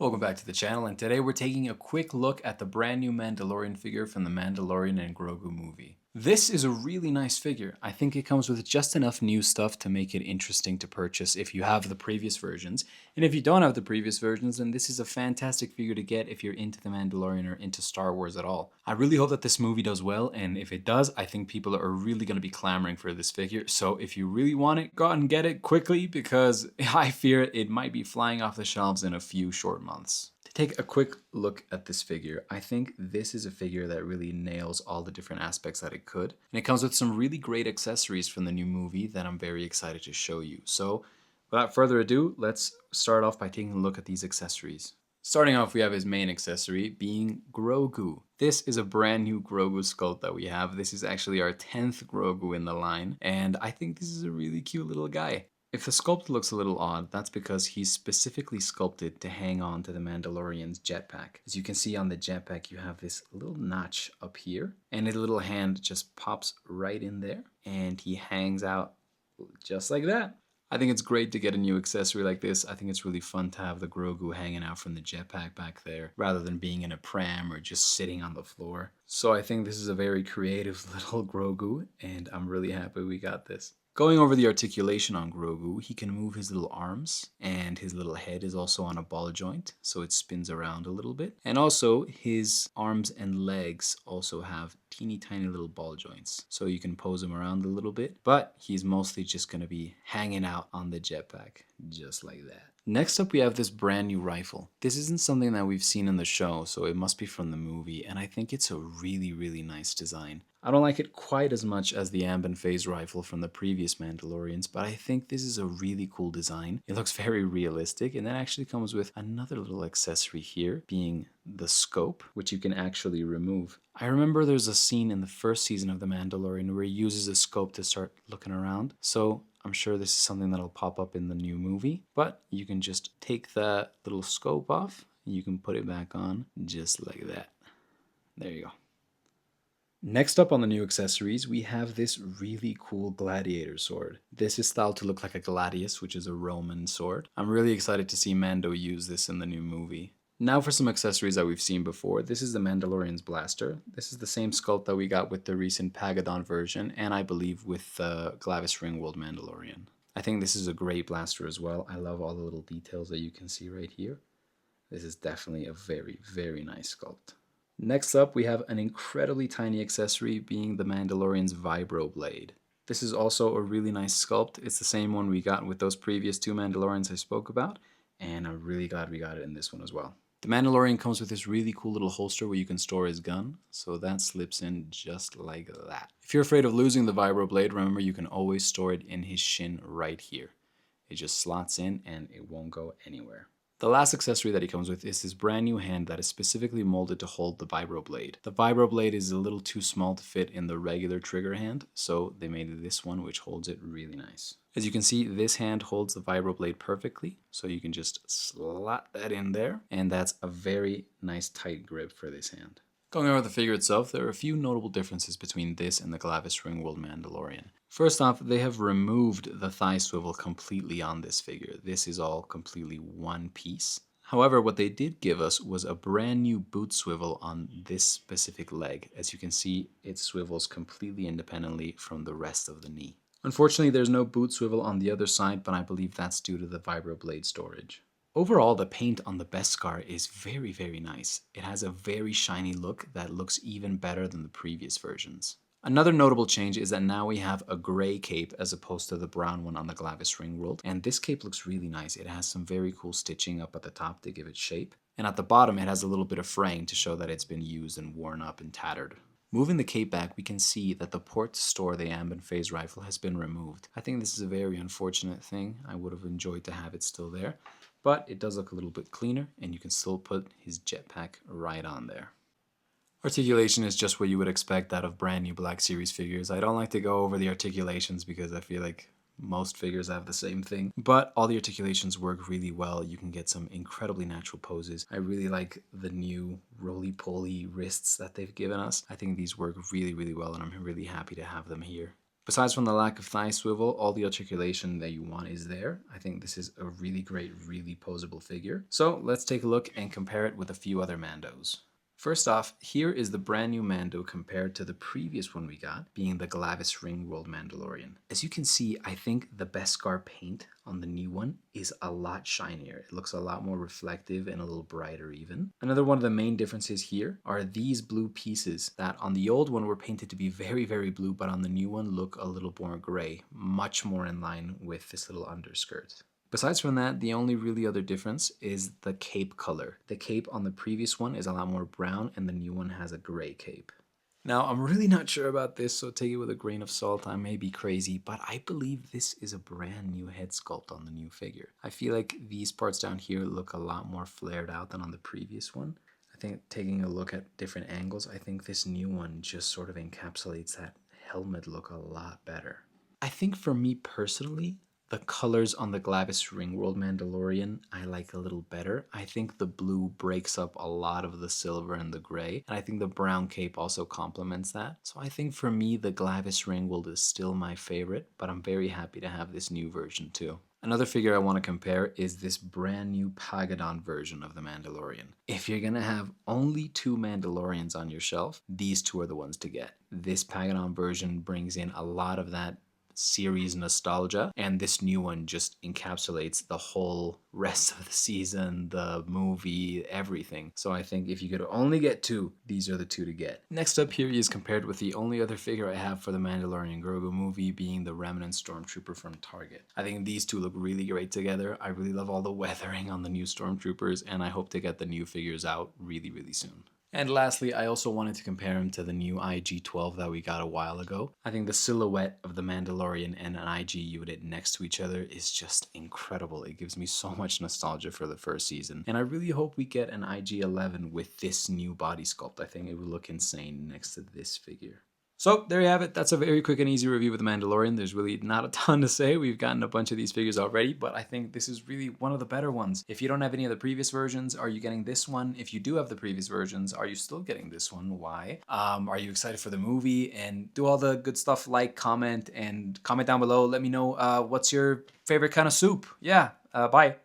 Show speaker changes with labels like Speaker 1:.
Speaker 1: Welcome back to the channel, and today we're taking a quick look at the brand new Mandalorian figure from the Mandalorian and Grogu movie. This is a really nice figure. I think it comes with just enough new stuff to make it interesting to purchase if you have the previous versions. And if you don't have the previous versions, then this is a fantastic figure to get if you're into the Mandalorian or into Star Wars at all. I really hope that this movie does well, and if it does, I think people are really going to be clamoring for this figure. So if you really want it, go out and get it quickly because I fear it might be flying off the shelves in a few short months. To take a quick look at this figure, I think this is a figure that really nails all the different aspects that it could. And it comes with some really great accessories from the new movie that I'm very excited to show you. So without further ado, let's start off by taking a look at these accessories. Starting off, we have his main accessory being Grogu. This is a brand new Grogu sculpt that we have. This is actually our 10th Grogu in the line, and I think this is a really cute little guy. If the sculpt looks a little odd, that's because he's specifically sculpted to hang on to the Mandalorian's jetpack. As you can see on the jetpack, you have this little notch up here, and his little hand just pops right in there, and he hangs out just like that. I think it's great to get a new accessory like this. I think it's really fun to have the Grogu hanging out from the jetpack back there, rather than being in a pram or just sitting on the floor. So I think this is a very creative little Grogu, and I'm really happy we got this. Going over the articulation on Grogu, he can move his little arms, and his little head is also on a ball joint, so it spins around a little bit. And also, his arms and legs also have teeny tiny little ball joints, so you can pose him around a little bit, but he's mostly just going to be hanging out on the jetpack, just like that. Next up, we have this brand new rifle. This isn't something that we've seen in the show, so it must be from the movie, and I think it's a really nice design. I don't like it quite as much as the amp and phase rifle from the previous Mandalorians, but I think this is a really cool design. It looks very realistic, and that actually comes with another little accessory here, being the scope, which you can actually remove. I remember there's a scene in the first season of The Mandalorian where he uses a scope to start looking around, so I'm sure this is something that'll pop up in the new movie, but you can just take the little scope off, and you can put it back on just like that. There you go. Next up on the new accessories, we have this really cool gladiator sword. This is styled to look like a gladius, which is a Roman sword. I'm really excited to see Mando use this in the new movie. Now for some accessories that we've seen before. This is the Mandalorian's blaster. This is the same sculpt that we got with the recent Pagadon version, and I believe with the Glavis Ringworld Mandalorian. I think this is a great blaster as well. I love all the little details that you can see right here. This is definitely a very nice sculpt. Next up, we have an incredibly tiny accessory being the Mandalorian's Vibro Blade. This is also a really nice sculpt. It's the same one we got with those previous two Mandalorians I spoke about, and I'm really glad we got it in this one as well. The Mandalorian comes with this really cool little holster where you can store his gun, so that slips in just like that. If you're afraid of losing the Vibro Blade, remember you can always store it in his shin right here. It just slots in and it won't go anywhere. The last accessory that he comes with is his brand new hand that is specifically molded to hold the Vibro Blade. The Vibro Blade is a little too small to fit in the regular trigger hand, so they made this one which holds it really nice. As you can see, this hand holds the Vibro Blade perfectly, so you can just slot that in there, and that's a very nice tight grip for this hand. Going over the figure itself, there are a few notable differences between this and the Glavis Ringworld Mandalorian. First off, they have removed the thigh swivel completely on this figure. This is all completely one piece. However, what they did give us was a brand new boot swivel on this specific leg. As you can see, it swivels completely independently from the rest of the knee. Unfortunately, there's no boot swivel on the other side, but I believe that's due to the Vibro Blade storage. Overall, the paint on the Beskar is very nice. It has a very shiny look that looks even better than the previous versions. Another notable change is that now we have a gray cape as opposed to the brown one on the Glavis Ringworld, and this cape looks really nice. It has some very cool stitching up at the top to give it shape, and at the bottom it has a little bit of fraying to show that it's been used and worn up and tattered. Moving the cape back, we can see that the port to store the amp and phase rifle has been removed. I think this is a very unfortunate thing. I would have enjoyed to have it still there, but it does look a little bit cleaner, and you can still put his jetpack right on there. Articulation is just what you would expect out of brand new Black Series figures. I don't like to go over the articulations because I feel like most figures have the same thing, but all the articulations work really well. You can get some incredibly natural poses. I really like the new roly-poly wrists that they've given us. I think these work really well, and I'm really happy to have them here. Besides from the lack of thigh swivel, all the articulation that you want is there. I think this is a really great, really posable figure. So let's take a look and compare it with a few other Mandos. First off, here is the brand new Mando compared to the previous one we got, being the Glavis Ringworld Mandalorian. As you can see, I think the Beskar paint on the new one is a lot shinier. It looks a lot more reflective and a little brighter even. Another one of the main differences here are these blue pieces that on the old one were painted to be very, very blue, but on the new one look a little more gray, much more in line with this little underskirt. Besides from that, the only really other difference is the cape color. The cape on the previous one is a lot more brown and the new one has a gray cape. Now, I'm really not sure about this, so take it with a grain of salt. I may be crazy, but I believe this is a brand new head sculpt on the new figure. I feel like these parts down here look a lot more flared out than on the previous one. I think taking a look at different angles, I think this new one just sort of encapsulates that helmet look a lot better. I think for me personally, the colors on the Glavis Ringworld Mandalorian I like a little better. I think the blue breaks up a lot of the silver and the gray, and I think the brown cape also complements that. So I think for me, the Glavis Ringworld is still my favorite, but I'm very happy to have this new version too. Another figure I want to compare is this brand new Pagadon version of the Mandalorian. If you're gonna have only two Mandalorians on your shelf, these two are the ones to get. This Pagadon version brings in a lot of that series nostalgia, and this new one just encapsulates the whole rest of the season, the movie, everything. So I think if you could only get two, these are the two to get. Next up here is compared with the only other figure I have for the Mandalorian and Grogu movie, being the Remnant Stormtrooper from Target. I think these two look really great together. I really love all the weathering on the new Stormtroopers, and I hope to get the new figures out really, really soon. And lastly, I also wanted to compare him to the new IG-12 that we got a while ago. I think the silhouette of the Mandalorian and an IG unit next to each other is just incredible. It gives me so much nostalgia for the first season. And I really hope we get an IG-11 with this new body sculpt. I think it would look insane next to this figure. So there you have it. That's a very quick and easy review of The Mandalorian. There's really not a ton to say. We've gotten a bunch of these figures already, but I think this is really one of the better ones. If you don't have any of the previous versions, are you getting this one? If you do have the previous versions, are you still getting this one? Why? Are you excited for the movie? And do all the good stuff like, comment, and comment down below. Let me know what's your favorite kind of soup. Yeah, bye.